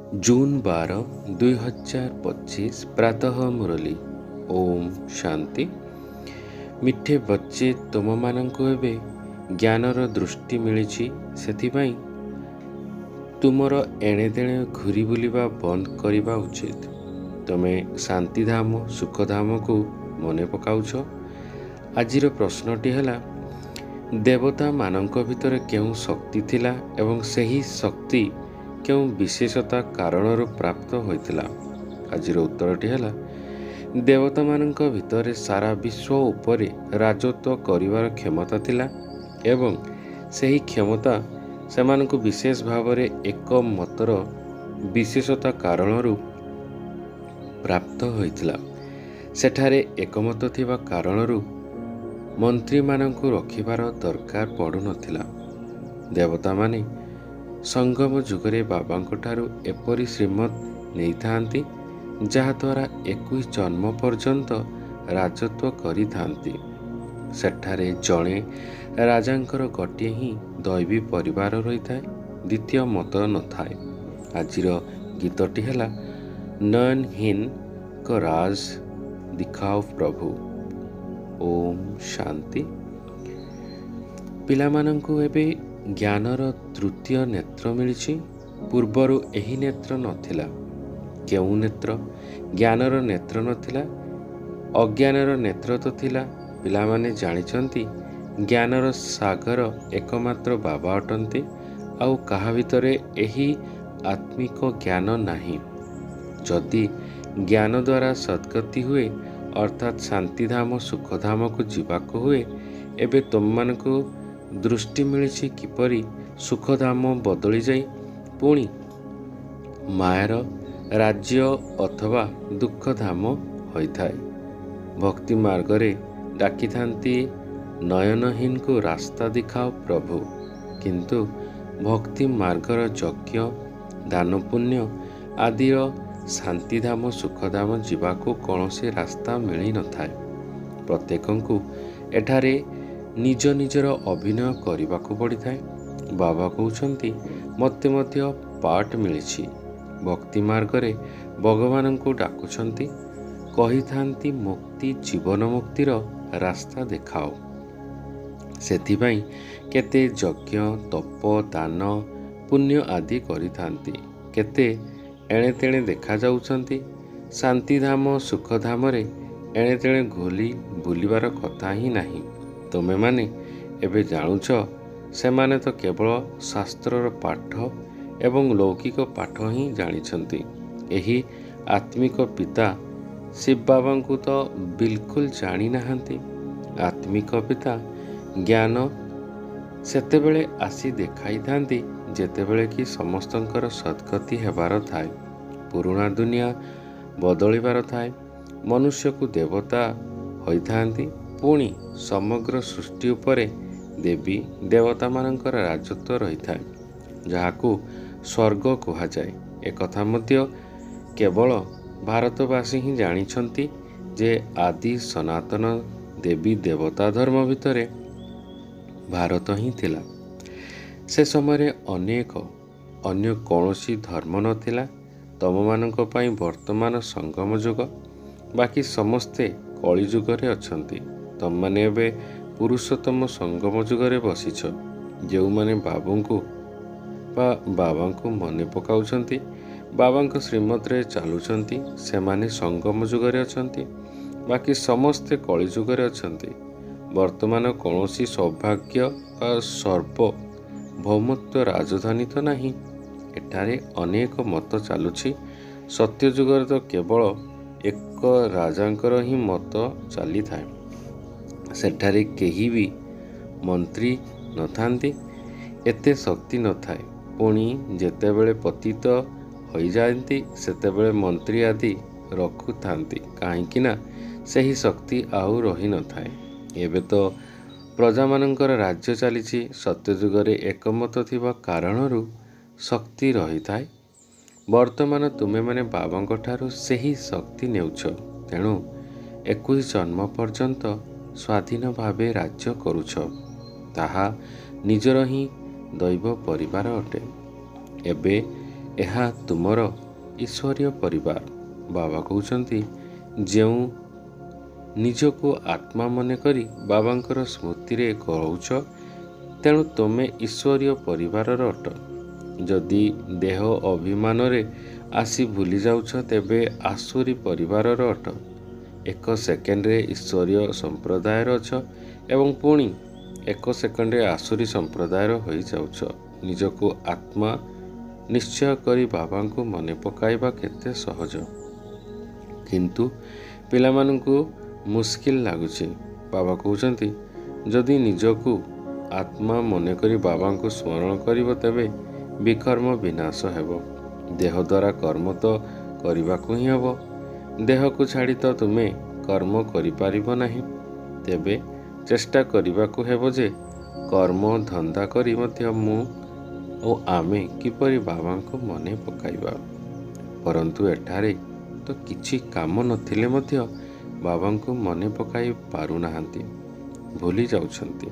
जून 12 2025 प्रातः मुरली। ओम शांति। मिठे बच्चे तुम मानंकु एबे ज्ञानर दृष्टि मिलिछि, सेथिपाई तुमर एणे तेणे घुरी बुलिबा बंद करिबा उचित। तमे शांतिधाम सुखधाम को मने पकाउछ। आजिर प्रश्नटी हला, देवता मानंक भितर केउं शक्ति थिला एवं सही शक्ति केउं विशेषता कारणरू प्राप्त होइतिला। आजिर उत्तरटी हला, देवता मानंक भितर सारा विश्व उपरे राजत्व करिवार क्षमता थिला एवं सही क्षमता सेमानंकु विशेष भावरे एक मतर विशेषता कारणरू प्राप्त होइतिला। सेठारे एकमत थिबा कारणरू मंत्री मानंकु रखिबार दरकार पड़ु नथिला। देवता माने संगम जुगरे बाबांक ठारू एपरी श्रीमत नहीं थांती, जहा द्वारा 21 जन्म पर्यंत राजत्व करी थांती। सेठारे जणे राजांकर गोटे ही दैवी परिवार रही थाए, द्वितीय मत न थाए। आजिर गीतटी हला, नयनहीन को राज दिखाओ प्रभु। ओम शांति। पिलामानंकु एबे ज्ञानर तृतीय नेत्र मिलिछि। पूर्वरु एही नेत्र नथिला। केउं नेत्र? ज्ञानर नेत्र नथिला, अज्ञानर नेत्र तो थिला। पिलामाने जानिचंती ज्ञानर सागर एकमात्र बाबा अटंती, आउ काहा भितरे एही आत्मिक ज्ञान नाही। जदि ज्ञान द्वारा सद्गति हुए अर्थात शांतिधाम सुखधाम को जीवाको हुए, एबे तुममानकु दृष्टि मिलिछि किपरि सुखधाम बदली जाई पुणी मायर राज्य अथवा दुखधाम होइथाए। भक्ति मार्गरे डाकी थांती नयनहीन को रास्ता दिखाओ प्रभु, किंतु भक्ति मार्गर यज्ञ दान पुण्य आदिर शांतिधाम सुखधाम जीवाको कौनसी रास्ता मिली न थाए। प्रत्येकंकु एठारे निज निजर अभिनय करिबाको पड़िथाए। बाबा कहउछंती मते मध्य पाठ मिलिछि। भक्ति मार्गरे भगवानंकु डाकुछंती, कहिथांती मुक्ति जीवन मुक्तिर रास्ता देखाओ। सेथिपाई केते यज्ञ तप दान पुण्य आदि करिथांती। केते एणे तेणे देखा जाउछंती। शांतिधाम सुखधामरे एणे तेणे घोली बुलिबार कथा ही नाही। तुमे माने एबे जानुछ, सेमाने तो केवल शास्त्रर पाठ एवं लौकिक पाठ ही जानिछंती। एही आत्मिक पिता शिव बाबांकु तो बिल्कुल जानी नाहांती। आत्मिक पिता ज्ञान सेतेबेले आसी देखाई थांती जेतेबेले कि समस्तंकर सद्गति हेबार थाए, पुराणा दुनिया बदलिबार थाए, मनुष्य को देवता होई थांती, पुणी समग्र सृष्टि उपरे देवी देवता मानकर राजत्व रही थाए, जहाकू स्वर्ग कहा जाए। एक कथा मध्य केवल भारतवासी ही जानिछंती जे आदि सनातन देवी देवता धर्म भितरे भारत ही थिला। से समय अनेक अन्य कौनसी धर्म नथिला। तम मानक पई वर्तमान संगम युग, बाकी समस्ते कली युगरे अछंती। तम माने एबे पुरुषोत्तम संगम युगरे बसिछ। जेउ माने बाबूंकु बा बाबांकु मने पकाउछंती, बाबांक श्रीमत रे चालुछंती, सेमाने संगम युगरे अछंती। बाकी समस्ते कली युगरे अछंती। वर्तमान कौनसी सौभाग्य बा सर्व भौमत्व राजधानी तो नहीं। एठारे अनेक मत चालुछि। सत्य युगरे तो केवल एक राजांकर ही मत चली थाए। सेठारे केही भी मंत्री न थांती, एते शक्ति न थाए। पुणी जेतेबेले पतित होई जाएंती सेतेबेले मंत्री आदि रखु थांती, काहेकि ना सही शक्ति आउ रही न थाए। एबे तो प्रजा मानंकर राज्य चलीछि। सत्य युगरे एकमत थिबा कारणरू शक्ति रही थाए। वर्तमान तुमे माने बाबांक ठारू सही शक्ति नेउछ, तेणु 21 जन्म पर्यंत स्वाधीन भावे राज्य करुछ। ताहा निजर ही दैव परिवार अटे। एबे ଏହା ତୁମର ଈଶ୍ୱରୀୟ ପରିବାର। ବାବା କହୁଛନ୍ତି, ଯେଉଁ ନିଜକୁ ଆତ୍ମା ମନେ କରି ବାବାଙ୍କର ସ୍ମୃତିରେ କହୁଛ, ତେଣୁ ତୁମେ ଈଶ୍ୱରୀୟ ପରିବାରର ଅଟ। ଯଦି ଦେହ ଅଭିମାନରେ ଆସି ଭୁଲି ଯାଉଛ, ତେବେ ଆସୁରୀ ପରିବାରର ଅଟ। ଏକ ସେକେଣ୍ଡରେ ଈଶ୍ୱରୀୟ ସମ୍ପ୍ରଦାୟର ଅଛ ଏବଂ ପୁଣି ଏକ ସେକେଣ୍ଡରେ ଆସୁରୀ ସମ୍ପ୍ରଦାୟର ହୋଇଯାଉଛ। ନିଜକୁ ଆତ୍ମା ନିଶ୍ଚୟ କରି ବାବାଙ୍କୁ ମନେ ପକାଇବା କେତେ ସହଜ, କିନ୍ତୁ ପିଲାମାନଙ୍କୁ ମୁସ୍କିଲ ଲାଗୁଛି। ବାବା କହୁଛନ୍ତି, ଯଦି ନିଜକୁ ଆତ୍ମା ମନେକରି ବାବାଙ୍କୁ ସ୍ମରଣ କରିବ, ତେବେ ବିକର୍ମ ବିନାଶ ହେବ। ଦେହ ଦ୍ୱାରା କର୍ମ ତ କରିବାକୁ ହିଁ ହେବ। ଦେହକୁ ଛାଡ଼ି ତ ତୁମେ କର୍ମ କରିପାରିବ ନାହିଁ। ତେବେ ଚେଷ୍ଟା କରିବାକୁ ହେବ ଯେ କର୍ମ ଧନ୍ଦା କରି ମଧ୍ୟ ମୁଁ ଓ ଆମେ କିପରି ବାବାଙ୍କୁ ମନେ ପକାଇବା। ପରନ୍ତୁ ଏଠାରେ ତ କିଛି କାମ ନଥିଲେ ମଧ୍ୟ ବାବାଙ୍କୁ ମନେ ପକାଇ ପାରୁନାହାନ୍ତି, ଭୁଲି ଯାଉଛନ୍ତି।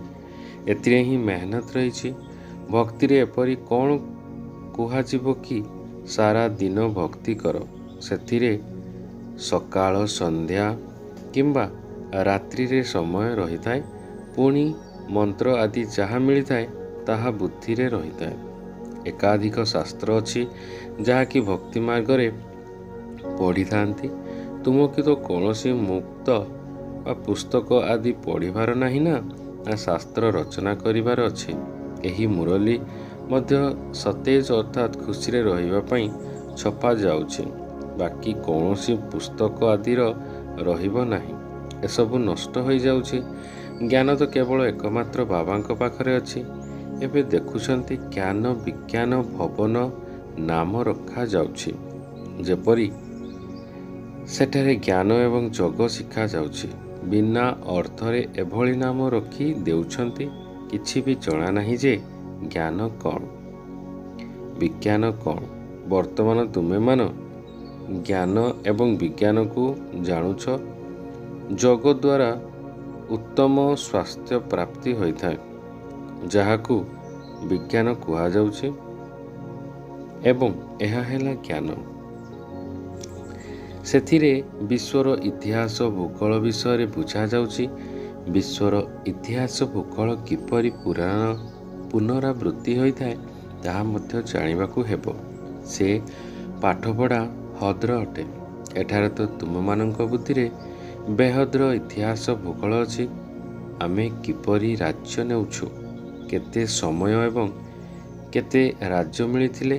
ଏଥିରେ ହିଁ ମେହନତ ରହିଛି। ଭକ୍ତିରେ ଏପରି କ'ଣ କୁହାଯିବ କି ସାରା ଦିନ ଭକ୍ତି କର, ସେଥିରେ ସକାଳ, ସନ୍ଧ୍ୟା କିମ୍ବା ରାତ୍ରିରେ ସମୟ ରହିଥାଏ। ପୁଣି ମନ୍ତ୍ର ଆଦି ଯାହା ମିଳିଥାଏ ତାହା ବୁଦ୍ଧିରେ ରହିଥାଏ। ଏକାଧିକ ଶାସ୍ତ୍ର ଅଛି ଯାହାକି ଭକ୍ତି ମାର୍ଗରେ ପଢ଼ିଥାନ୍ତି। ତୁମକୁ ତ କୌଣସି ମୁକ୍ତ ବା ପୁସ୍ତକ ଆଦି ପଢ଼ିବାର ନାହିଁ ନା ଶାସ୍ତ୍ର ରଚନା କରିବାର ଅଛି। ଏହି ମୁରଲୀ ମଧ୍ୟ ସତେଜ ଅର୍ଥାତ୍ ଖୁସିରେ ରହିବା ପାଇଁ ଛପା ଯାଉଛି। ବାକି କୌଣସି ପୁସ୍ତକ ଆଦିର ରହିବ ନାହିଁ। ଏସବୁ ନଷ୍ଟ ହୋଇଯାଉଛି। ଜ୍ଞାନ ତ କେବଳ ଏକମାତ୍ର ବାବାଙ୍କ ପାଖରେ ଅଛି। ଏବେ ଦେଖୁଛନ୍ତି ଜ୍ଞାନ ବିଜ୍ଞାନ ଭବନ ନାମ ରଖାଯାଉଛି, ଯେପରି ସେଠାରେ ଜ୍ଞାନ ଏବଂ ଯୋଗ ଶିଖାଯାଉଛି। ବିନା ଅର୍ଥରେ ଏଭଳି ନାମ ରଖି ଦେଉଛନ୍ତି। କିଛି ବି ଜଣା ନାହିଁ ଯେ ଜ୍ଞାନ କ'ଣ, ବିଜ୍ଞାନ କ'ଣ। ବର୍ତ୍ତମାନ ତୁମେମାନ ଜ୍ଞାନ ଏବଂ ବିଜ୍ଞାନକୁ ଜାଣୁଛ। ଯୋଗ ଦ୍ୱାରା ଉତ୍ତମ ସ୍ୱାସ୍ଥ୍ୟ ପ୍ରାପ୍ତି ହୋଇଥାଏ, ଯାହାକୁ ବିଜ୍ଞାନ କୁହାଯାଉଛି, ଏବଂ ଏହା ହେଲା ଜ୍ଞାନ। ସେଥିରେ ବିଶ୍ୱର ଇତିହାସ ଭୂଗୋଳ ବିଷୟରେ ବୁଝାଯାଉଛି। ବିଶ୍ୱର ଇତିହାସ ଭୂଗୋଳ କିପରି ପୁନରାବୃତ୍ତି ହୋଇଥାଏ ତାହା ମଧ୍ୟ ଜାଣିବାକୁ ହେବ। ସେ ପାଠପଢ଼ା ହଦ୍ର ଅଟେ। ଏଠାରେ ତ ତୁମମାନଙ୍କ ବୁଦ୍ଧିରେ ବେହଦ୍ର ଇତିହାସ ଭୂଗୋଳ ଅଛି। ଆମେ କିପରି ରାଜ୍ୟ ନେଉଛୁ, କେତେ ସମୟ ଏବଂ କେତେ ରାଜ୍ୟ ମିଳିଥିଲେ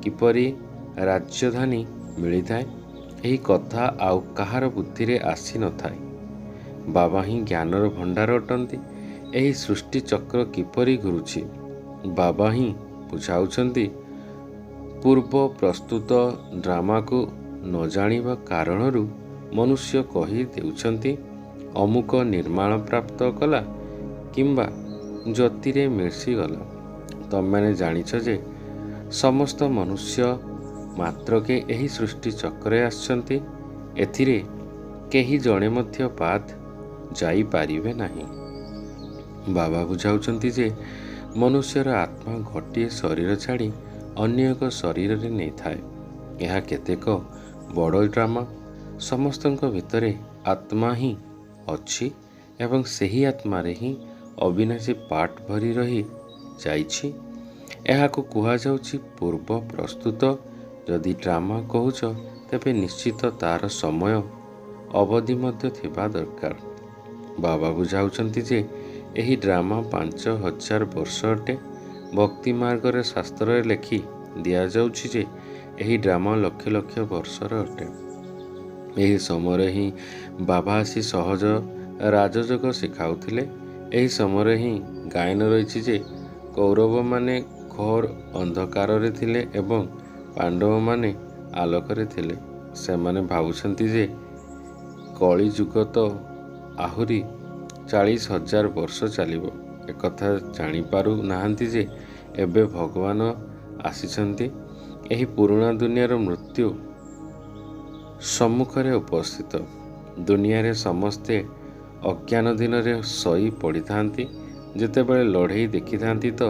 କିପରି ରାଜଧାନୀ ମିଳିଥାଏ, ଏହି କଥା ଆଉ କାହାର ବୁଦ୍ଧିରେ ଆସିନଥାଏ। ବାବା ହିଁ ଜ୍ଞାନର ଭଣ୍ଡାର ଅଟନ୍ତି। ଏହି ସୃଷ୍ଟି ଚକ୍ର କିପରି ଘୁରୁଛି ବାବା ହିଁ ବୁଝାଉଛନ୍ତି। ପୂର୍ବ ପ୍ରସ୍ତୁତ ଡ୍ରାମାକୁ ନ ଜାଣିବା କାରଣରୁ ମନୁଷ୍ୟ କହି ଦେଉଛନ୍ତି, ଅମୁକ ନିର୍ମାଣ ପ୍ରାପ୍ତ କଲା କିମ୍ବା ଜ୍ୟୋତିରେ ମିଶିଗଲା। ତମେମାନେ ଜାଣିଛ ଯେ ସମସ୍ତ ମନୁଷ୍ୟ ମାତ୍ରକେ ଏହି ସୃଷ୍ଟି ଚକ୍ରରେ ଆସିଛନ୍ତି। ଏଥିରେ କେହି ଜଣେ ମଧ୍ୟ ବାଦ ଯାଇପାରିବେ ନାହିଁ। ବାବା ବୁଝାଉଛନ୍ତି ଯେ ମନୁଷ୍ୟର ଆତ୍ମା ଗୋଟିଏ ଶରୀର ଛାଡ଼ି ଅନ୍ୟ ଏକ ଶରୀରରେ ନେଇଥାଏ। ଏହା କେତେକ ବଡ଼ ଡ୍ରାମା। ସମସ୍ତଙ୍କ ଭିତରେ ଆତ୍ମା ହିଁ ଅଛି ଏବଂ ସେହି ଆତ୍ମାରେ ହିଁ ଅବିନାଶୀ ପାର୍ଟ ଭରି ରହି ଯାଇଛି। ଏହାକୁ କୁହାଯାଉଛି ପୂର୍ବ ପ୍ରସ୍ତୁତ। ଯଦି ଡ୍ରାମା କହୁଛ, ତେବେ ନିଶ୍ଚିତ ତାର ସମୟ ଅବଧି ମଧ୍ୟ ଥିବା ଦରକାର। ବାବା ବୁଝାଉଛନ୍ତି ଯେ ଏହି ଡ୍ରାମା 5000 ବର୍ଷ ଅଟେ। ଭକ୍ତି ମାର୍ଗରେ ଶାସ୍ତ୍ରରେ ଲେଖି ଦିଆଯାଉଛି ଯେ ଏହି ଡ୍ରାମା ଲକ୍ଷ ଲକ୍ଷ ବର୍ଷର ଅଟେ। ଏହି ସମୟରେ ହିଁ ବାବା ଆସି ସହଜ ରାଜଯୋଗ ଶିଖାଉଥିଲେ। ଏହି ସମୟରେ ହିଁ ଗାୟନ ରହିଛି ଯେ କୌରବମାନେ ଘୋର ଅନ୍ଧକାରରେ ଥିଲେ ଏବଂ ପାଣ୍ଡବମାନେ ଆଲୋକରେ ଥିଲେ। ସେମାନେ ଭାବୁଛନ୍ତି ଯେ କଳିଯୁଗ ତ ଆହୁରି 40,000 ବର୍ଷ ଚାଲିବ। ଏକଥା ଜାଣିପାରୁ ନାହାନ୍ତି ଯେ ଏବେ ଭଗବାନ ଆସିଛନ୍ତି। ଏହି ପୁରୁଣା ଦୁନିଆର ମୃତ୍ୟୁ ସମ୍ମୁଖରେ ଉପସ୍ଥିତ। ଦୁନିଆରେ ସମସ୍ତେ ଅଜ୍ଞାନ ଦିନରେ ଶୋଇ ପଡ଼ିଥାନ୍ତି। ଯେତେବେଳେ ଲଢ଼େଇ ଦେଖିଥାନ୍ତି ତ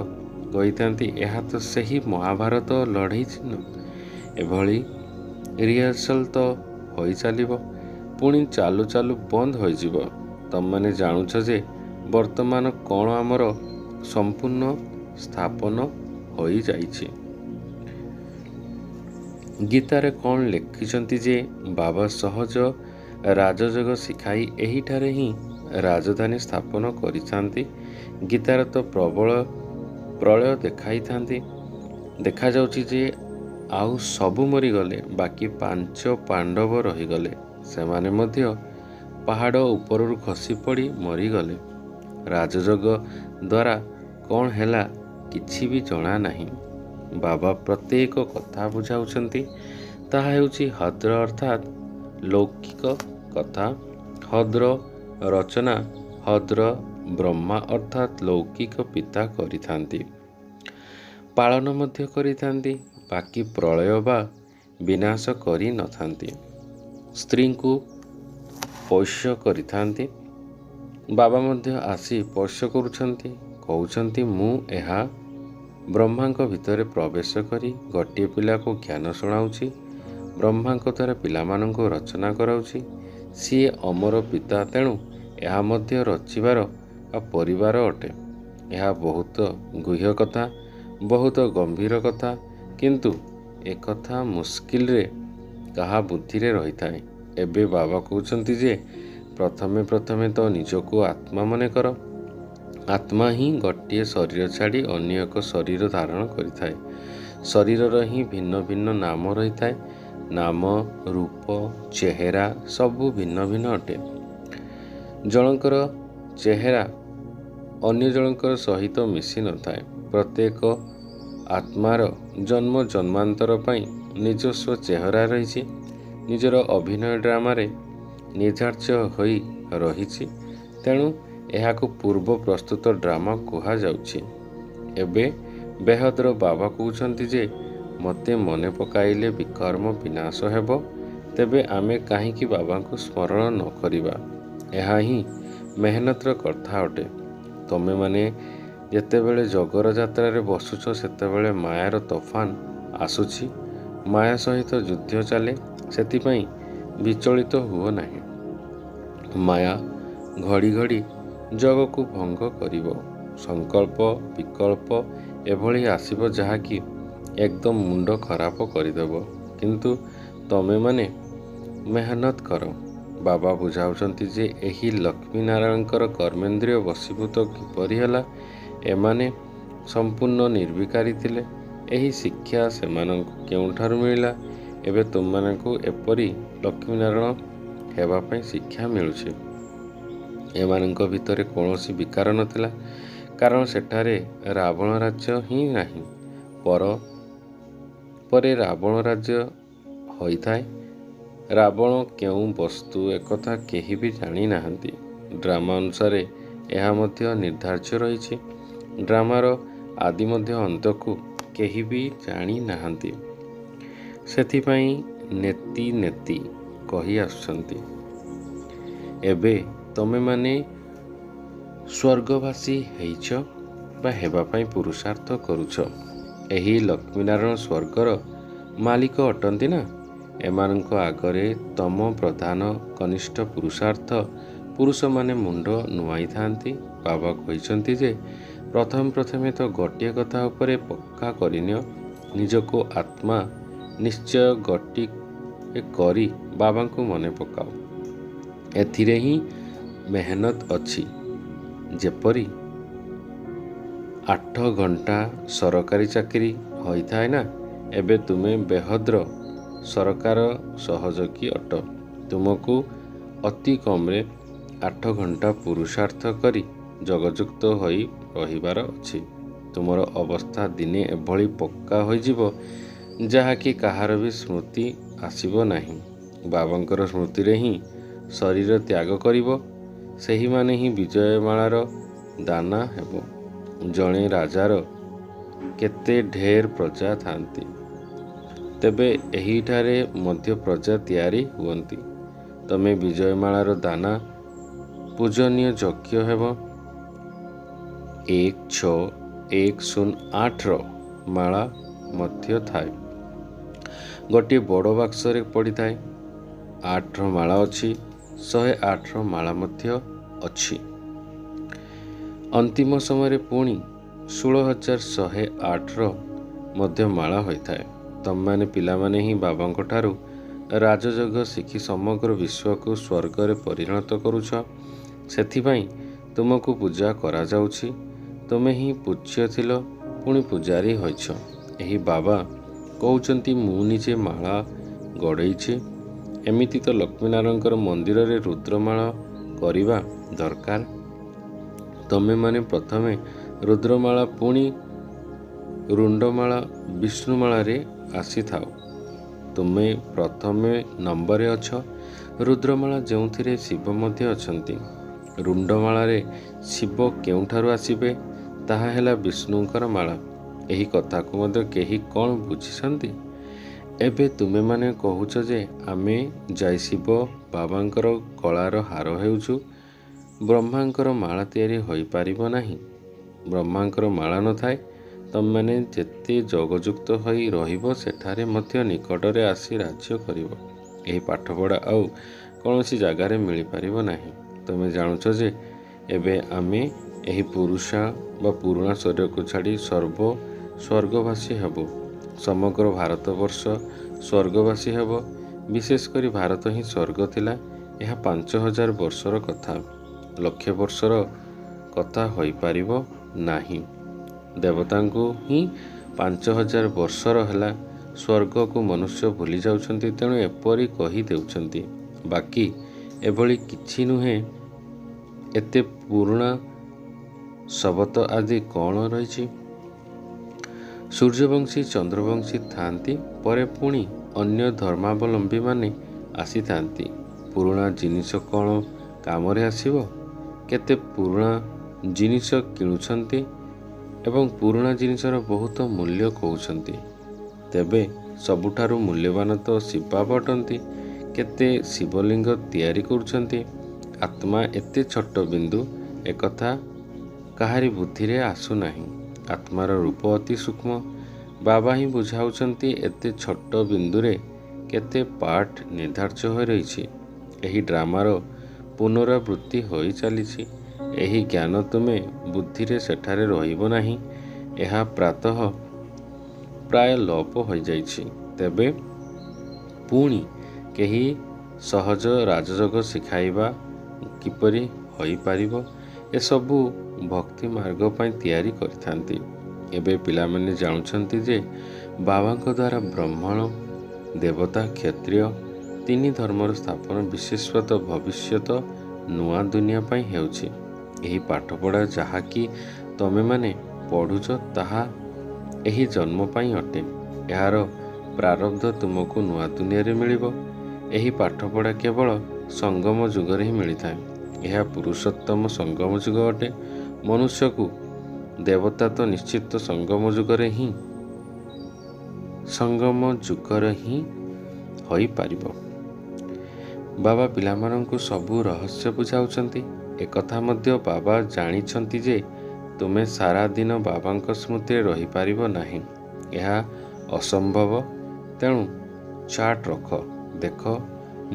କହିଥାନ୍ତି, ଏହା ତ ସେହି ମହାଭାରତ ଲଢ଼େଇ ଚିହ୍ନ। ଏଭଳି ରିହର୍ସାଲ ତ ହୋଇ ଚାଲିବ, ପୁଣି ଚାଲୁ ଚାଲୁ ବନ୍ଦ ହୋଇଯିବ। ତମମାନେ ଜାଣୁଛ ଯେ ବର୍ତ୍ତମାନ କ'ଣ ଆମର ସମ୍ପୂର୍ଣ୍ଣ ସ୍ଥାପନ ହୋଇଯାଇଛି। ଗୀତାରେ କ'ଣ ଲେଖିଛନ୍ତି ଯେ ବାବା ସହଜ ରାଜଯୋଗ ଶିଖାଇ ଏହିଠାରେ ହିଁ ରାଜଧାନୀ ସ୍ଥାପନ କରିଥାନ୍ତି। ଗୀତାରେ ତ ପ୍ରବଳ ପ୍ରଳୟ ଦେଖାଇଥାନ୍ତି। ଦେଖାଯାଉଛି ଯେ ଆଉ ସବୁ ମରିଗଲେ, ବାକି 5 ପାଣ୍ଡବ ରହିଗଲେ। ସେମାନେ ମଧ୍ୟ ପାହାଡ଼ ଉପରରୁ ଖସି ପଡ଼ି ମରିଗଲେ। ରାଜଯୋଗ ଦ୍ୱାରା କ'ଣ ହେଲା କିଛି ବି ଜଣା ନାହିଁ। ବାବା ପ୍ରତ୍ୟେକ କଥା ବୁଝାଉଛନ୍ତି। ତାହା ହେଉଛି ହଦ୍ର ଅର୍ଥାତ୍ ଲୌକିକ କଥା। ହଦ୍ର ରଚନା ହଦ୍ର ବ୍ରହ୍ମା ଅର୍ଥାତ୍ ଲୌକିକ ପିତା କରିଥାନ୍ତି, ପାଳନ ମଧ୍ୟ କରିଥାନ୍ତି, ବାକି ପ୍ରଳୟ ବା ବିନାଶ କରି ନଥାନ୍ତି। ସ୍ତ୍ରୀଙ୍କୁ ପୋଷ୍ୟ କରିଥାନ୍ତି। ବାବା ମଧ୍ୟ ଆସି ପୋଷ୍ୟ କରୁଛନ୍ତି। କହୁଛନ୍ତି ମୁଁ ଏହା ବ୍ରହ୍ମାଙ୍କ ଭିତରେ ପ୍ରବେଶ କରି ଗୋଟିଏ ପିଲାକୁ ଜ୍ଞାନ ଶୁଣାଉଛି। ବ୍ରହ୍ମାଙ୍କ ଦ୍ୱାରା ପିଲାମାନଙ୍କୁ ରଚନା କରାଉଛି। ସିଏ ଅମର ପିତା, ତେଣୁ ଏହା ମଧ୍ୟ ରଚିବାର ପରିବାର ଅଟେ। ଏହା ବହୁତ ଗୁହ୍ୟ କଥା, ବହୁତ ଗମ୍ଭୀର କଥା, କିନ୍ତୁ ଏକଥା ମୁସ୍କିଲରେ କାହା ବୁଦ୍ଧିରେ ରହିଥାଏ। ଏବେ ବାବା କହୁଛନ୍ତି ଯେ ପ୍ରଥମେ ପ୍ରଥମେ ତ ନିଜକୁ ଆତ୍ମା ମନେ କର। ଆତ୍ମା ହିଁ ଗୋଟିଏ ଶରୀର ଛାଡ଼ି ଅନ୍ୟ ଏକ ଶରୀର ଧାରଣ କରିଥାଏ। ଶରୀରର ହିଁ ଭିନ୍ନ ଭିନ୍ନ ନାମ ରହିଥାଏ। ନାମ, ରୂପ, ଚେହେରା ସବୁ ଭିନ୍ନ ଭିନ୍ନ ଅଟେ। ଜଣଙ୍କର ଚେହେରା ଅନ୍ୟ ଜଣଙ୍କର ସହିତ ମିଶି ନଥାଏ। ପ୍ରତ୍ୟେକ ଆତ୍ମାର ଜନ୍ମ ଜନ୍ମାନ୍ତର ପାଇଁ ନିଜସ୍ୱ ଚେହେରା ରହିଛି। ନିଜର ଅଭିନୟ ଡ୍ରାମାରେ ନିର୍ଦ୍ଧାର୍ଯ୍ୟ ହୋଇ ରହିଛି। ତେଣୁ ଏହାକୁ ପୂର୍ବ ପ୍ରସ୍ତୁତ ଡ୍ରାମା କୁହାଯାଉଛି। ଏବେ ବେହଦର ବାବା କହୁଛନ୍ତି ଯେ ମୋତେ ମନେ ପକାଇଲେ ବିକର୍ମ ବିନାଶ ହେବ। ତେବେ ଆମେ କାହିଁକି ବାବାଙ୍କୁ ସ୍ମରଣ ନ କରିବା? ଏହା ହିଁ ମେହନତର କଥା ଅଟେ। ତମେମାନେ ଯେତେବେଳେ ଜଗର ଯାତ୍ରାରେ ବସୁଛ, ସେତେବେଳେ ମାୟାର ତୋଫାନ ଆସୁଛି। ମାୟା ସହିତ ଯୁଦ୍ଧ ଚାଲେ। ସେଥିପାଇଁ ବିଚଳିତ ହୁଅ ନାହିଁ। ମାୟା ଘଡ଼ି ଘଡ଼ି ଜଗକୁ ଭଙ୍ଗ କରିବ। ସଂକଳ୍ପ ବିକଳ୍ପ ଏଭଳି ଆସିବ ଯାହାକି ଏକଦମ ମୁଣ୍ଡ ଖରାପ କରିଦେବ। କିନ୍ତୁ ତମେମାନେ ମେହନତ କର। ବାବା ବୁଝାଉଛନ୍ତି ଯେ ଏହି ଲକ୍ଷ୍ମୀନାରାୟଣଙ୍କର କର୍ମେନ୍ଦ୍ରିୟ ବଶୀଭୂତ କିପରି ହେଲା। ଏମାନେ ସମ୍ପୂର୍ଣ୍ଣ ନିର୍ବିକାରୀ ଥିଲେ। ଏହି ଶିକ୍ଷା ସେମାନଙ୍କୁ କେଉଁଠାରୁ ମିଳିଲା? ଏବେ ତୁମମାନଙ୍କୁ ଏପରି ଲକ୍ଷ୍ମୀନାରାୟଣ ହେବା ପାଇଁ ଶିକ୍ଷା ମିଳୁଛି। ଏମାନଙ୍କ ଭିତରେ କୌଣସି ବିକାର ନଥିଲା, କାରଣ ସେଠାରେ ରାବଣ ରାଜ୍ୟ ହିଁ ନାହିଁ। ପରେ ରାବଣ ରାଜ୍ୟ ହୋଇଥାଏ। ରାବଣ କେଉଁ ବସ୍ତୁ ଏକଥା କେହି ବି ଜାଣି ନାହାନ୍ତି। ଡ୍ରାମା ଅନୁସାରେ ଏହା ମଧ୍ୟ ନିର୍ଦ୍ଧାର୍ଯ୍ୟ ରହିଛି। ଡ୍ରାମାର ଆଦି ମଧ୍ୟ ଅନ୍ତକୁ କେହି ବି ଜାଣି ନାହାନ୍ତି। ସେଥିପାଇଁ ନେତି ନେତି କହି ଆସୁଛନ୍ତି। ଏବେ ତମେମାନେ ସ୍ୱର୍ଗବାସୀ ହେଇଛ ବା ହେବା ପାଇଁ ପୁରୁଷାର୍ଥ କରୁଛ। ଏହି ଲକ୍ଷ୍ମୀନାରାୟଣ ସ୍ୱର୍ଗର ମାଲିକ ଅଟନ୍ତି ନା? ଏମାନଙ୍କ ଆଗରେ ତମ ପ୍ରଧାନ କନିଷ୍ଠ ପୁରୁଷାର୍ଥ ପୁରୁଷମାନେ ମୁଣ୍ଡ ନୁଆଇଥାନ୍ତି। ବାବା କହିଛନ୍ତି ଯେ ପ୍ରଥମେ ତ ଗୋଟିଏ କଥା ଉପରେ ପକ୍କା କରିନିଅ, ନିଜକୁ ଆତ୍ମା ନିଶ୍ଚୟ ଗୋଟିଏ କରି ବାବାଙ୍କୁ ମନେ ପକାଅ। ଏଥିରେ ହିଁ ମେହନତ ଅଛି। ଯେପରି 8 ଘଣ୍ଟା ସରକାରୀ ଚାକିରି ହୋଇଥାଏ ନା? ଏବେ ତୁମେ ବେହଦ୍ର ସରକାର ସହଯୋଗୀ ଅଟ। ତୁମକୁ ଅତି କମରେ 8 ଘଣ୍ଟା ପୁରୁଷାର୍ଥ କରି ଯୋଗଯୁକ୍ତ ହୋଇ ରହିବାର ଅଛି। ତୁମର ଅବସ୍ଥା ଦିନେ ଏଭଳି ପକ୍କା ହୋଇଯିବ ଯାହାକି କାହାର ବି ସ୍ମୃତି ଆସିବ ନାହିଁ। ବାବାଙ୍କର ସ୍ମୃତିରେ ହିଁ ଶରୀର ତ୍ୟାଗ କରିବ। ସେହିମାନେ ହିଁ ବିଜୟମାଳାର ଦାନା ହେବ। ଜଣେ ରାଜାର କେତେ ଢେର ପ୍ରଜା ଥାନ୍ତି, ତେବେ ଏହିଠାରେ ମଧ୍ୟ ପ୍ରଜା ତିଆରି ହୁଅନ୍ତି। ତମେ ବିଜୟମାଳାର ଦାନା, ପୂଜନୀୟ ଯଜ୍ଞ ହେବ। 16108ର ମାଳା ମଧ୍ୟ ଥାଏ। ଗୋଟିଏ ବଡ଼ ବାକ୍ସରେ ପଡ଼ିଥାଏ। 8ର ମାଳା ଅଛି, 108ର ମାଳା ମଧ୍ୟ ଅଛି। ଅନ୍ତିମ ସମୟରେ ପୁଣି 16,108ର ମଧ୍ୟ ମାଳା ହୋଇଥାଏ। ତମେମାନେ ପିଲାମାନେ ହିଁ ବାବାଙ୍କ ଠାରୁ ରାଜଯୋଗ ଶିଖି ସମଗ୍ର ବିଶ୍ୱକୁ ସ୍ୱର୍ଗରେ ପରିଣତ କରୁଛ। ସେଥିପାଇଁ ତୁମକୁ ପୂଜା କରାଯାଉଛି। ତୁମେ ହିଁ ପୂଜ୍ୟ ଥିଲ, ପୁଣି ପୂଜାରୀ ହୋଇଛ। ଏହି ବାବା କହୁଛନ୍ତି ମୁଁ ନିଜେ ମାଳା ଗଢ଼େଇଛି। ଏମିତି ତ ଲକ୍ଷ୍ମୀନାରାୟଣଙ୍କର ମନ୍ଦିରରେ ରୁଦ୍ରମାଳ କରିବା ଦରକାର। ତମେମାନେ ପ୍ରଥମେ ରୁଦ୍ରମାଳା, ପୁଣି ରୁଣ୍ଡମାଳା, ବିଷ୍ଣୁମାଳାରେ ଆସିଥାଅ। ତୁମେ ପ୍ରଥମେ ନମ୍ବରରେ ଅଛ। ରୁଦ୍ରମାଳା ଯେଉଁଥିରେ ଶିବ ମଧ୍ୟ ଅଛନ୍ତି। ରୁଣ୍ଡମାଳାରେ ଶିବ କେଉଁଠାରୁ ଆସିବେ? ତାହା ହେଲା ବିଷ୍ଣୁଙ୍କର ମାଳା। ଏହି କଥାକୁ ମଧ୍ୟ କେହି କ'ଣ ବୁଝିଛନ୍ତି? ଏବେ ତୁମେମାନେ କହୁଛ ଯେ ଆମେ ଯାଇ ଶିବ ବାବାଙ୍କର ଗଳାର ହାର ହେଉଛୁ। ବ୍ରହ୍ମାଙ୍କର ମାଳା ତିଆରି ହୋଇପାରିବ ନାହିଁ। ବ୍ରହ୍ମାଙ୍କର ମାଳା ନଥାଏ। ତମେମାନେ ଯେତେ ଯୋଗଯୁକ୍ତ ହୋଇ ରହିବ, ସେଠାରେ ମଧ୍ୟ ନିକଟରେ ଆସି ରାଜ୍ୟ କରିବ। ଏହି ପାଠପଢ଼ା ଆଉ କୌଣସି ଜାଗାରେ ମିଳିପାରିବ ନାହିଁ। ତୁମେ ଜାଣୁଛ ଯେ ଏବେ ଆମେ ଏହି ପୁରୁଣା ଶରୀରକୁ ଛାଡ଼ି ସ୍ୱର୍ଗବାସୀ ହେବ। ସମଗ୍ର ଭାରତବର୍ଷ ସ୍ୱର୍ଗବାସୀ ହେବ। ବିଶେଷ କରି ଭାରତ ହିଁ ସ୍ୱର୍ଗ ଥିଲା। ଏହା 5,000 ବର୍ଷର କଥା, ଲକ୍ଷେ ବର୍ଷର କଥା ହୋଇପାରିବ ନାହିଁ। ଦେବତାଙ୍କୁ ହିଁ 5,000 ବର୍ଷର ହେଲା। ସ୍ୱର୍ଗକୁ ମନୁଷ୍ୟ ଭୁଲି ଯାଉଛନ୍ତି, ତେଣୁ ଏପରି କହି ଦେଉଛନ୍ତି। ବାକି ଏଭଳି କିଛି ନୁହେଁ। ଏତେ ପୁରୁଣା ଶବତ ଆଦି କ'ଣ ରହିଛି? ସୂର୍ଯ୍ୟବଂଶୀ, ଚନ୍ଦ୍ରବଂଶୀ ଥାଆନ୍ତି, ପରେ ପୁଣି ଅନ୍ୟ ଧର୍ମାବଲମ୍ବୀମାନେ ଆସିଥାନ୍ତି। ପୁରୁଣା ଜିନିଷ କ'ଣ କାମରେ ଆସିବ? କେତେ ପୁରୁଣା ଜିନିଷ କିଣୁଛନ୍ତି ଏବଂ ପୁରୁଣା ଜିନିଷର ବହୁତ ମୂଲ୍ୟ କହୁଛନ୍ତି। ତେବେ ସବୁଠାରୁ ମୂଲ୍ୟବାନ ତ ଶିବବାବା ଅଟନ୍ତି। କେତେ ଶିବଲିଙ୍ଗ ତିଆରି କରୁଛନ୍ତି। ଆତ୍ମା ଏତେ ଛୋଟ ବିନ୍ଦୁ, ଏକଥା କାହାରି ବୁଦ୍ଧିରେ ଆସୁନାହିଁ। ଆତ୍ମାର ରୂପ ଅତି ସୂକ୍ଷ୍ମ। ବାବା ହିଁ ବୁଝାଉଛନ୍ତି ଏତେ ଛୋଟ ବିନ୍ଦୁରେ କେତେ ପାର୍ଟ ନିର୍ଦ୍ଧାର୍ଯ୍ୟ ହୋଇ ରହିଛି। ଏହି ଡ୍ରାମାର ପୁନରାବୃତ୍ତି ହୋଇ ଚାଲିଛି। ଏହି ଜ୍ଞାନ ତୁମେ ବୁଦ୍ଧିରେ ସେଠାରେ ରହିବ ନାହିଁ। ଏହା ପ୍ରାୟ ଲୋପ ହୋଇଯାଇଛି। ତେବେ ପୁଣି କେହି ସହଜ ରାଜଯୋଗ ଶିଖାଇବା କିପରି ହୋଇପାରିବ? ଏସବୁ ଭକ୍ତି ମାର୍ଗ ପାଇଁ ତିଆରି କରିଥାନ୍ତି। ଏବେ ପିଲାମାନେ ଜାଣୁଛନ୍ତି ଯେ ବାବାଙ୍କ ଦ୍ୱାରା ବ୍ରାହ୍ମଣ, ଦେବତା, କ୍ଷତ୍ରିୟ ତିନି ଧର୍ମର ସ୍ଥାପନ ବିଶେଷତଃ ଭବିଷ୍ୟତ ନୂଆ ଦୁନିଆ ପାଇଁ ହେଉଛି। ଏହି ପାଠପଢ଼ା ଯାହାକି ତମେମାନେ ପଢ଼ୁଛ, ତାହା ଏହି ଜନ୍ମ ପାଇଁ ଅଟେ। ଏହାର ପ୍ରାରବ୍ଧ ତୁମକୁ ନୂଆ ଦୁନିଆରେ ମିଳିବ। ଏହି ପାଠପଢ଼ା କେବଳ ସଙ୍ଗମ ଯୁଗରେ ହିଁ ମିଳିଥାଏ। ଏହା ପୁରୁଷୋତ୍ତମ ସଙ୍ଗମ ଯୁଗ ଅଟେ। ମନୁଷ୍ୟକୁ ଦେବତା ତ ନିଶ୍ଚିତ ସଙ୍ଗମ ଯୁଗରେ ହିଁ ହୋଇପାରିବ। ବାବା ପିଲାମାନଙ୍କୁ ସବୁ ରହସ୍ୟ ବୁଝାଉଛନ୍ତି। ଏକଥା ମଧ୍ୟ ବାବା ଜାଣିଛନ୍ତି ଯେ ତୁମେ ସାରା ଦିନ ବାବାଙ୍କ ସ୍ମୃତିରେ ରହିପାରିବ ନାହିଁ। ଏହା ଅସମ୍ଭବ। ତେଣୁ ଚାର୍ଟ ରଖ, ଦେଖ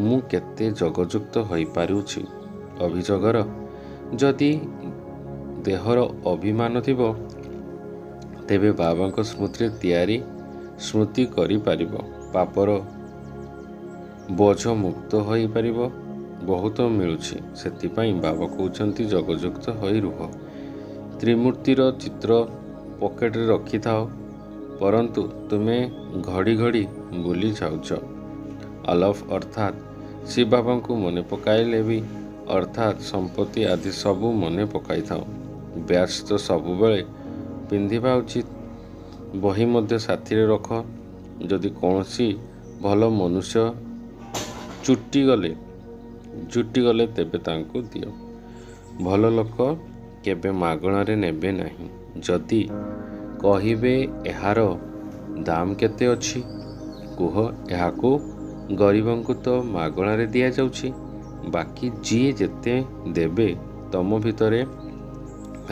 ମୁଁ କେତେ ଯୋଗଯୁକ୍ତ ହୋଇପାରୁଛି। ଅଭିଯୋଗର ଯଦି ଦେହର ଅଭିମାନ ଥିବ, ତେବେ ବାବାଙ୍କ ସ୍ମୃତି କରିପାରିବ। ପାପର ବୋଝ ମୁକ୍ତ ହୋଇପାରିବ। ବହୁତ ମିଳୁଛି। ସେଥିପାଇଁ ବାବା କହୁଛନ୍ତି ଯୋଗଯୁକ୍ତ ହୋଇ ରୁହ। ତ୍ରିମୂର୍ତ୍ତିର ଚିତ୍ର ପକେଟରେ ରଖିଥାଅ। ପରନ୍ତୁ ତୁମେ ଘଡ଼ି ଘଡ଼ି ଭୁଲି ଯାଉଛ। ଅଲଫ ଅର୍ଥାତ୍ ଶିବ ବାବାଙ୍କୁ ମନେ ପକାଇଲେ ବି ଅର୍ଥାତ୍ ସମ୍ପତ୍ତି ଆଦି ସବୁ ମନେ ପକାଇଥାଉ। ବ୍ୟାଚ୍ ତ ସବୁବେଳେ ପିନ୍ଧିବା ଉଚିତ। ବହି ମଧ୍ୟ ସାଥିରେ ରଖ। ଯଦି କୌଣସି ଭଲ ମନୁଷ୍ୟ ଜୁଟିଗଲେ ତେବେ ତାଙ୍କୁ ଦିଅ। ଭଲ ଲୋକ କେବେ ମାଗଣାରେ ନେବେ ନାହିଁ। ଯଦି କହିବେ ଏହାର ଦାମ କେତେ ଅଛି, କୁହ ଏହାକୁ ଗରିବଙ୍କୁ ତ ମାଗଣାରେ ଦିଆଯାଉଛି। ବାକି ଯିଏ ଯେତେ ଦେବେ, ତମ ଭିତରେ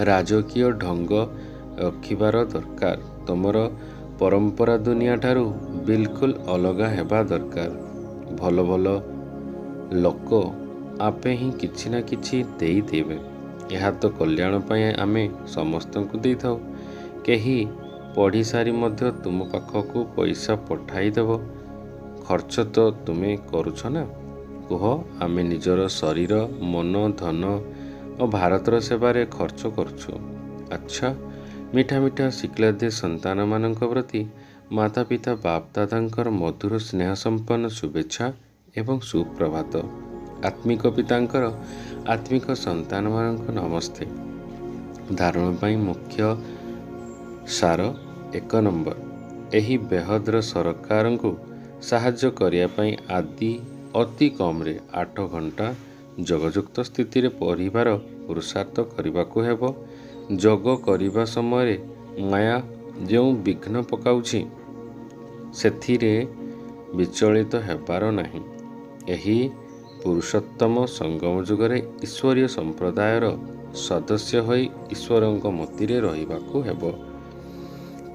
ରାଜକୀୟ ଢଙ୍ଗ ରଖିବାର ଦରକାର। ତମର ପରମ୍ପରା ଦୁନିଆ ଠାରୁ ବିଲକୁଲ ଅଲଗା ହେବା ଦରକାର। ଭଲ ଭଲ ଲୋକ ଆପେ ହିଁ କିଛି ନା କିଛି ଦେଇଦେବେ। ଏହା ତ କଲ୍ୟାଣ ପାଇଁ ଆମେ ସମସ୍ତଙ୍କୁ ଦେଇଥାଉ। କେହି ପଢ଼ି ସାରି ମଧ୍ୟ ତୁମ ପାଖକୁ ପଇସା ପଠାଇଦେବ। ଖର୍ଚ୍ଚ ତ ତୁମେ କରୁଛ ନା? କୁହ, ଆମେ ନିଜର ଶରୀର, ମନ, ଧନ ଓ ଭାରତର ସେବାରେ ଖର୍ଚ୍ଚ କରୁଛୁ। ଆଚ୍ଛା, ମିଠା ମିଠା ଶିକ୍ଷାର୍ଥୀ ସନ୍ତାନମାନଙ୍କ ପ୍ରତି ମାତା ପିତା ବାପ ଦାଦାଙ୍କର ମଧୁର ସ୍ନେହ ସମ୍ପନ୍ନ ଶୁଭେଚ୍ଛା ଏବଂ ସୁପ୍ରଭାତ। ଆତ୍ମିକ ପିତାଙ୍କର ଆତ୍ମିକ ସନ୍ତାନମାନଙ୍କୁ ନମସ୍ତେ। ଧାରଣ ପାଇଁ ମୁଖ୍ୟ ସାର 1 ନମ୍ବର। ଏହି ବେହଦର ସରକାରଙ୍କୁ ସାହାଯ୍ୟ କରିବା ପାଇଁ ଅତି କମରେ 8 ଘଣ୍ଟା ଯୋଗଯୁକ୍ତ ସ୍ଥିତିରେ ପଢ଼ିବାର ପୁରୁଷାର୍ଥ କରିବାକୁ ହେବ। ଯୋଗ କରିବା ସମୟରେ ମାୟା ଯେଉଁ ବିଘ୍ନ ପକାଉଛି ସେଥିରେ ବିଚଳିତ ହେବାର ନାହିଁ। ଏହି ପୁରୁଷୋତ୍ତମ ସଙ୍ଗମ ଯୁଗରେ ଈଶ୍ୱରୀୟ ସମ୍ପ୍ରଦାୟର ସଦସ୍ୟ ହୋଇ ଈଶ୍ୱରଙ୍କ ମତିରେ ରହିବାକୁ ହେବ।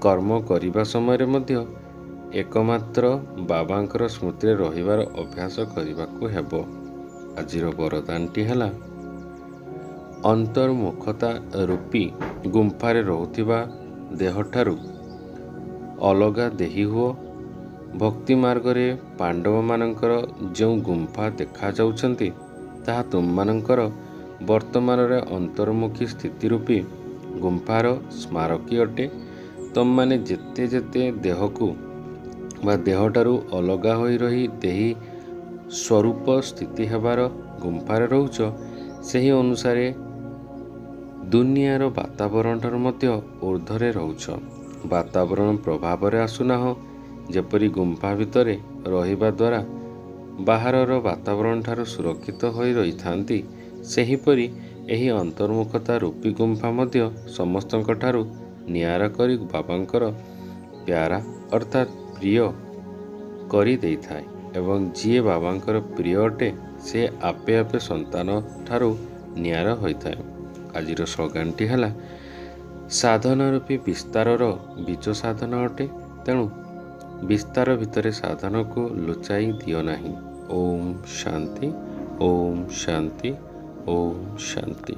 କର୍ମ କରିବା ସମୟରେ ମଧ୍ୟ ଏକମାତ୍ର ବାବାଙ୍କର ସ୍ମୃତିରେ ରହିବାର ଅଭ୍ୟାସ କରିବାକୁ ହେବ। ଆଜିର ବରଦାନଟି ହେଲା, ଅନ୍ତର୍ମୁଖତା ରୂପୀ ଗୁମ୍ଫାରେ ରହୁଥିବା ଦେହଠାରୁ ଅଲଗା ଦେହୀ ହୁଅ। ଭକ୍ତି ମାର୍ଗରେ ପାଣ୍ଡବମାନଙ୍କର ଯେଉଁ ଗୁମ୍ଫା ଦେଖାଯାଉଛନ୍ତି ତାହା ତୁମମାନଙ୍କର ବର୍ତ୍ତମାନର ଅନ୍ତର୍ମୁଖୀ ସ୍ଥିତି ରୂପୀ ଗୁମ୍ଫାର ସ୍ମାରକୀ ଅଟେ। ତମମାନେ ଯେତେ ଯେତେ ଦେହକୁ ବା ଦେହଠାରୁ ଅଲଗା ହୋଇ ରହି ଦେହୀ ସ୍ୱରୂପ ସ୍ଥିତି ହେବାର ଗୁମ୍ଫାରେ ରହୁଛ, ସେହି ଅନୁସାରେ ଦୁନିଆର ବାତାବରଣଠାରୁ ମଧ୍ୟ ଊର୍ଦ୍ଧ୍ୱରେ ରହୁଛ। ବାତାବରଣ ପ୍ରଭାବରେ ଆସୁନାହଁ। ଯେପରି ଗୁମ୍ଫା ଭିତରେ ରହିବା ଦ୍ୱାରା ବାହାରର ବାତାବରଣଠାରୁ ସୁରକ୍ଷିତ ହୋଇ ରହିଥାନ୍ତି, ସେହିପରି ଏହି ଅନ୍ତର୍ମୁଖତା ରୂପୀ ଗୁମ୍ଫା ମଧ୍ୟ ସମସ୍ତଙ୍କଠାରୁ ନିଆରା କରି ବାବାଙ୍କର ପ୍ୟାରା ଅର୍ଥାତ୍ ପ୍ରିୟ କରି ଦେଇଥାଏ ଏବଂ ଯିଏ ବାବାଙ୍କର ପ୍ରିୟ ଅଟେ ସେ ଆପେ ଆପେ ସନ୍ତାନ ଠାରୁ ନିଆରା ହୋଇଥାଏ। ଆଜିର ସ୍ଲୋଗାନଟି ହେଲା, ସାଧନା ରୂପୀ ବିସ୍ତାରର ବୀଜ ସାଧନ ଅଟେ, ତେଣୁ ବିସ୍ତାର ଭିତରେ ସାଧନକୁ ଲୁଚାଇ ଦିଅ ନାହିଁ। ଓମ୍ ଶାନ୍ତି, ଓମ୍ ଶାନ୍ତି, ଓମ୍ ଶାନ୍ତି।